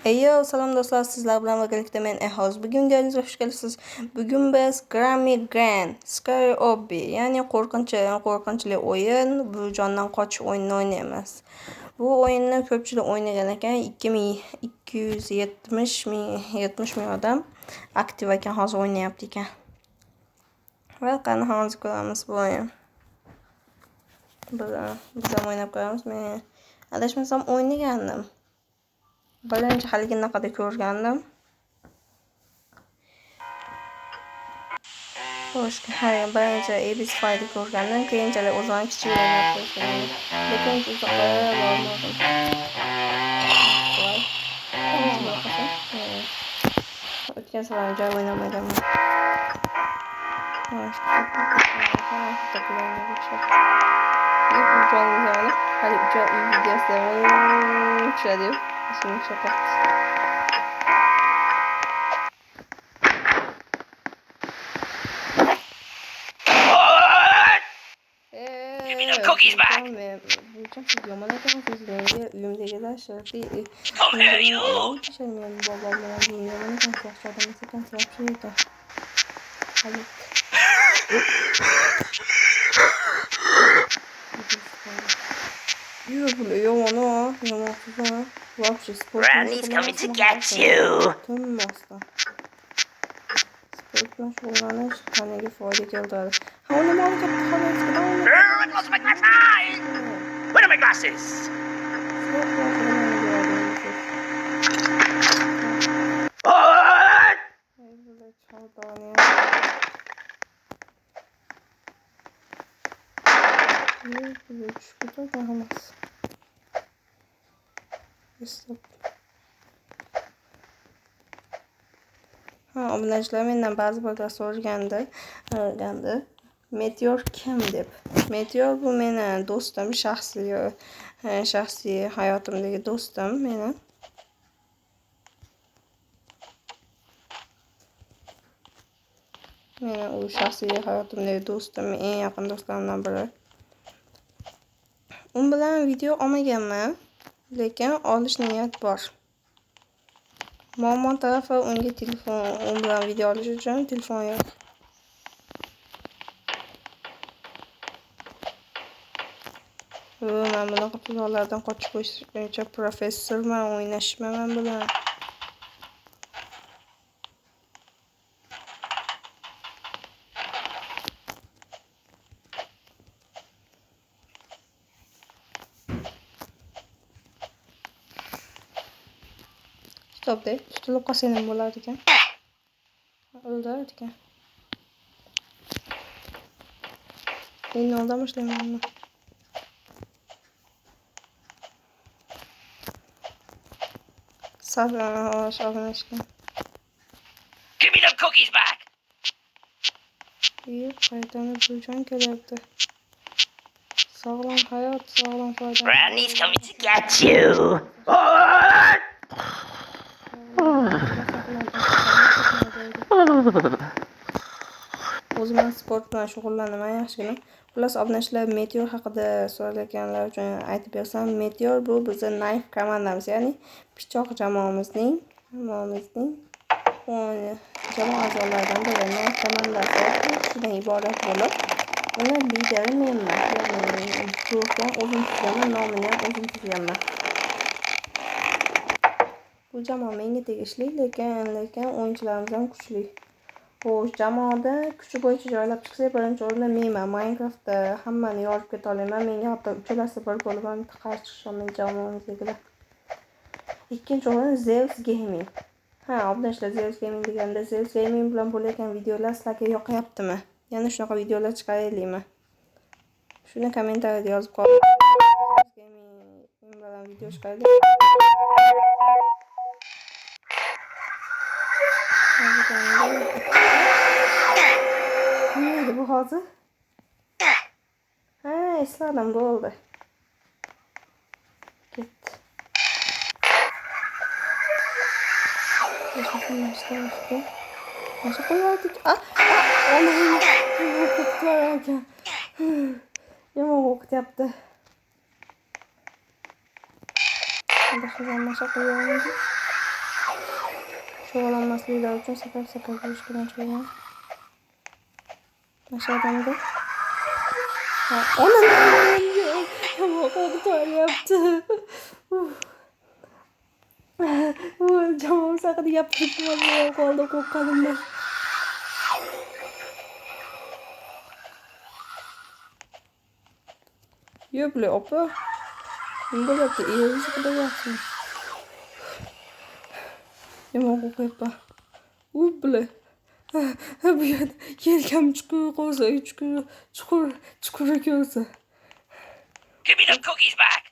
Eyo, salom do'stlar, sizlar bilan birgalikda men Ehoz. Bugun videomizga xush kelibsiz. Bugun biz Granny Grand Scary Obby, ya'ni qo'rqinchli o'yin, bu jondan qochish o'yinini o'ynaymiz. Bu o'yinni ko'pchilik o'ynagan ekan, 2270 ming odam aktiv ekan, hozir o'ynayapti ekan. Va qani hozir ko'ramiz bu o'yin. Biz ham o'ynab ko'ramiz. Men adashmasam o'ynagandim. Birinchi haliginaqada ko'rgandim. Xo'sh, birinchi ABC fayda ko'rgandim. Keyinchalik o'zim kichik o'ynab ko'rgandim. Lekin uzoqqa bormadim. O'tgan safar joy o'ynamaganman. Xo'sh, hali uchoq videosida tushadi. Shuni shaka. Cookies back. Come here, you. Granny's coming to get you. I lost my glasses. Where are my glasses? Obunachilar mendan ba'zi birlar so'ragandi. Meteor kim deb. Meteor bu meni do'stim, shaxsiy hayotimdagi do'stim meni. U shaxsiy hayotimdagi do'stim, eng yaqin do'stlarimdan biri. U bilan video olmaganman, lekin olish niyat bor. Muammo tarafi unga u bilan video olish uchun telefon yo'q. Men bunaqa tuzoqlardan qochib qo'yishga professorman, o'ynashmayman bilan. Stopda, tutilib qolsa nima bo'lar ekan? O'ldirar ekan. Endi oldam ishlaymanmi? Give me the cookies back. Qaytani buljon kelyapti. Sog'lom hayot, sog'lom foyda. Granny's coming to get you. O'zim sport bilan shug'ullanaman yaxshigina. Xullas, obunachilar Meteor haqida so'raganlar uchun aytib bersam, Meteor bu bizning Knife komandamiz, ya'ni pichoq jamoamizning jamoa a'zolaridan biri. Knife komandasi shundan iborat bo'lib, uning lideri menman. Guruhdan o'zim tuzganman, nomini ham o'zim tuzganman. Bu jamoa menga tegishli, lekin o'yinchilarimiz ham kuchli. Xo'sh, jamoada kuchi bo'yicha joylab chiqsak, birinchi o'rinda menman. Minecraftda hammani yorib keta olaman. Menga hatto uchalasi bir bo'lib ham qarshi chiqishaman jamoamizdagilar. Ikkinchi o'rin Zeus Gaming. Obunachilar Zeus Gaming deganda, Zeus Gaming bilan bo'layotgan videolar sizlarga yoqayaptimi? Yana shunaqa videolar chiqaraylikmi? Shuni kommentariyada yozib qo'ying. Zeus Gaming bilan video chiqaraylik. Neydi bu hozir? Esladim, bo'ldi. Ketdi. Nasıl koyardık? Allah'ım. Yama vakit yaptı. Şuradan nasıl koyardık? cho'g'lanmasliklari uchun sakar yurish kerak bo'lgan. Aşağıdan da. Anam! Ama korkutuyordu. Camım sakın yaptırdım. Kolda kokalım ben. Yok bile opa. Bu yaptı. İyi bir şekilde yapsın. Yama kokayıp bak. Bu bile. Bu yerda yelkam chuqur qo'ysa, chuqur ko'rsa. Give me them cookies back.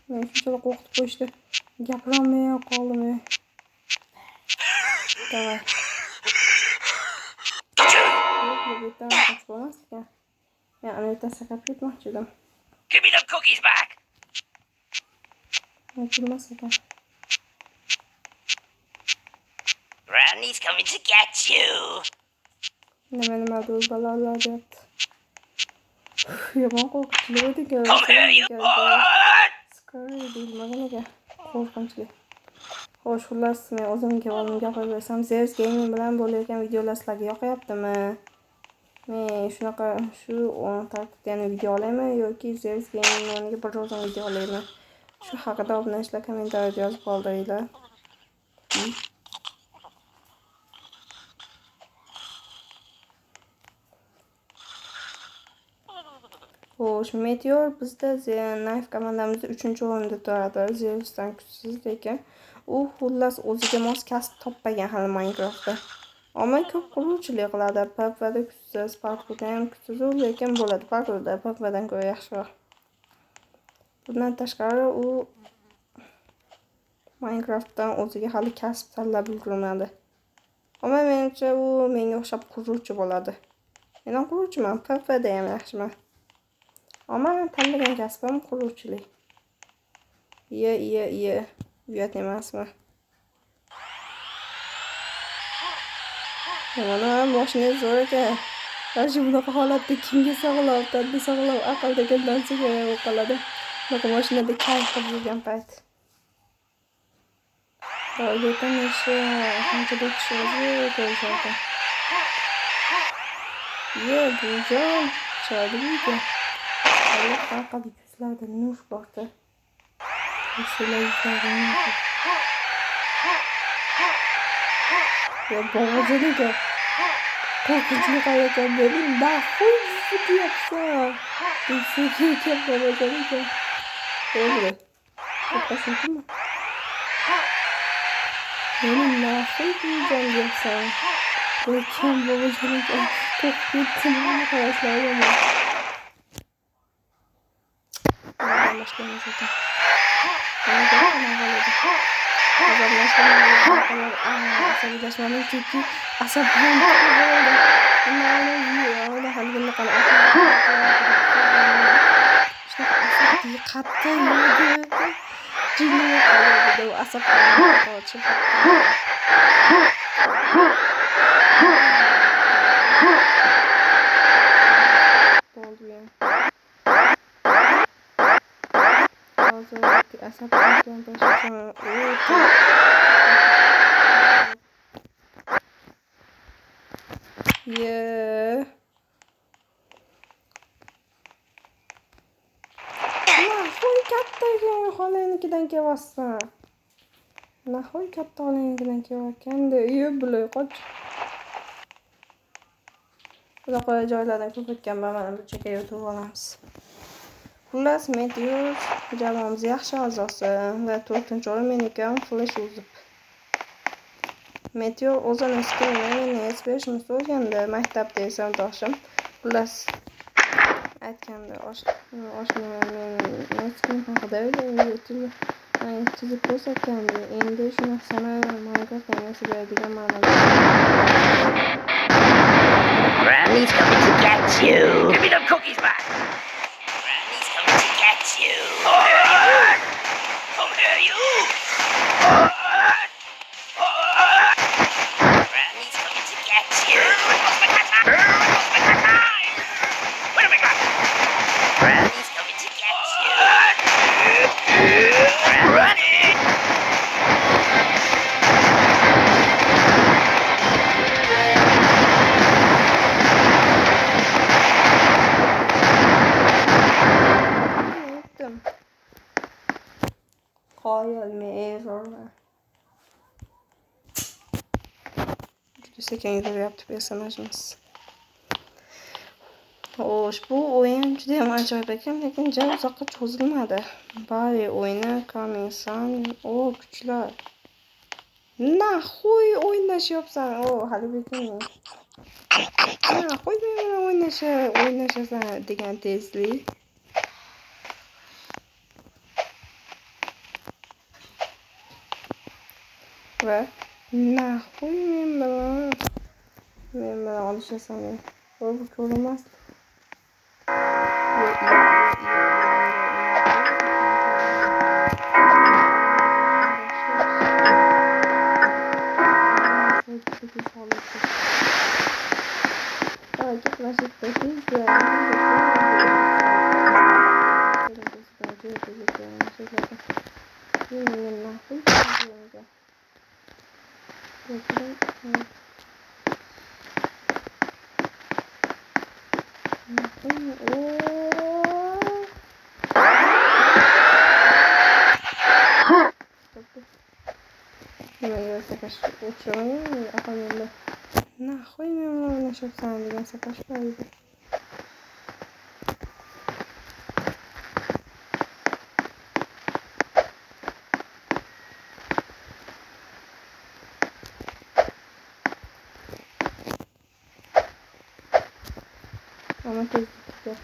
Men shunchalar qo'rqitib qo'yishdi. Gapirolmay qoldim. Davay. Bu yerdan qochib bo'lmas ekan. Men ana yerdan sakab ketmoqchi edim. Give me them cookies back. Men bilmas ekan. Granny's coming to get you. Nima bo'ldi balolar deyapti. Yomon qo'rqinchli edi-ku. Come here, you boy. Scary deyilmagan ekan. Qo'rqinchli. Xo'sh, xullas men o'zimga gapirib bersam, Zeus Gaming bilan bo'layotgan videolar sizlarga yoqayaptimi? Men shunaqa shu tartibda video olaymi yoki Zeus Gaming o'rniga bir o'zim video olaymi? Shu haqida obunachilar kommentariyada yozib qoldiringlar. Xo'sh, Meteor bizda Knife komandamizda 3-o'rinda turadi. Zeus'dan kuchsiz lekin u xullas o'ziga mos kasb topmagan hali Minecraftda. Ammo ko'p quruvchilik qiladi. PvP'da kuchsiz, parkurda ham kuchsiz, lekin bo'ladi. Parkurda PvP'dan ko'ra yaxshiroq. Bundan tashqari u Minecraftdan o'ziga hali kasb tanlab ulgurmadi. Ammo menimcha u menga o'xshab quruvchi bo'ladi. Men ham quruvchiman, PvP'da ham yaxshiman. Ama tanlagan kasbim quruvchilik. Uyat emasmi? Mana mashina zo'r ekan. Mana bunaqa holatda kimga sog'lov, tadda sog'lov, aql degan narsaga o'qiladi. Bunaqa mashinada kayf qilib yurgan payt. Do'yletan ishi qanchalik kishiga ko'rsatdi. Bujon, chiroyli. Allah qalqadi yuzlarda nur bordi. Mesela yuzlarda nur. Ya boğazını korkunçlu kalacan dedim. Nahoy fıtı yapsa. Kesinlikle boğazını da. Öyle. Yapasın mı? Benim nahoy diyeceğim yapsa. Görkem boğazını da. Çok gittim arkadaşlar ama. Başlayalım zaten. Bana göre hemen böyle. Azablaşmanın çünkü asabım böyle. Bunlarla yiyor. Öyle halinde kalan. İşte asap diye kattı yedi. Cinli kalıyordu. O asap kalıyordu. Oldu ya. Asap kalıyordu. Yeah. Nahoy katta xonanikidan kelyapsan. Nahoy katta xonanikidan kelyapganda uyi bular qoch. Bunaqa joylardan ko'p o'tganman, mana bu chekka yutib olamiz. Xullas, Meteor jamoamiz yaxshi a'zosi va 4-o'rin meniki ham Flash uzib. Meteor o'zini ismini Espeshni so'rganda maktabda sinfdoshim. Xullas aytganda men haqida chizib ko'rsatgandi. Endi shu narsani Minecraft o'ynashga degan ma'noda. Granny's coming to get you. Give me them cookies back. Granny's coming to get you. Come here, you. Granny's coming to get you. Where am I going? Granny's coming to get you. Granny. Qoyil men zo'rman. Juda sekin yuravyapti personajimiz. Ushbu o'yin juda ham ajoyib ekan, lekin jang uzoqqa cho'zilmadi. Bari o'yini Coming Soon. Kuchlar. Naxuy o'ynashyapsan? Hali bitirmang. Naxuy men bilan o'ynashasan degan tezlik. Va naxuy men bilan olishasan. Bu ko'rinmas. Naxuy men o'ynashyapsan degan sakashlar edi. Ama tezlik yok.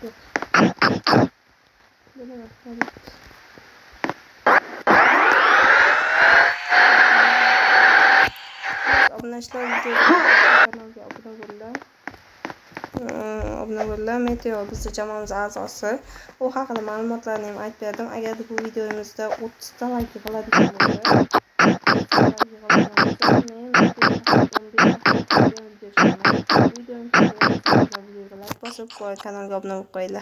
Böyle bakalım. Obunachilar kanalga obuna bo'linglar. Meteo bizning jamoamiz a'zosi. U haqida ma'lumotlarni ham aytib berdim. Agar bu videomizda 30 ta like bo'ladigan bo'lsa, videoni bosib kanalga obuna bo'lib qo'yinglar.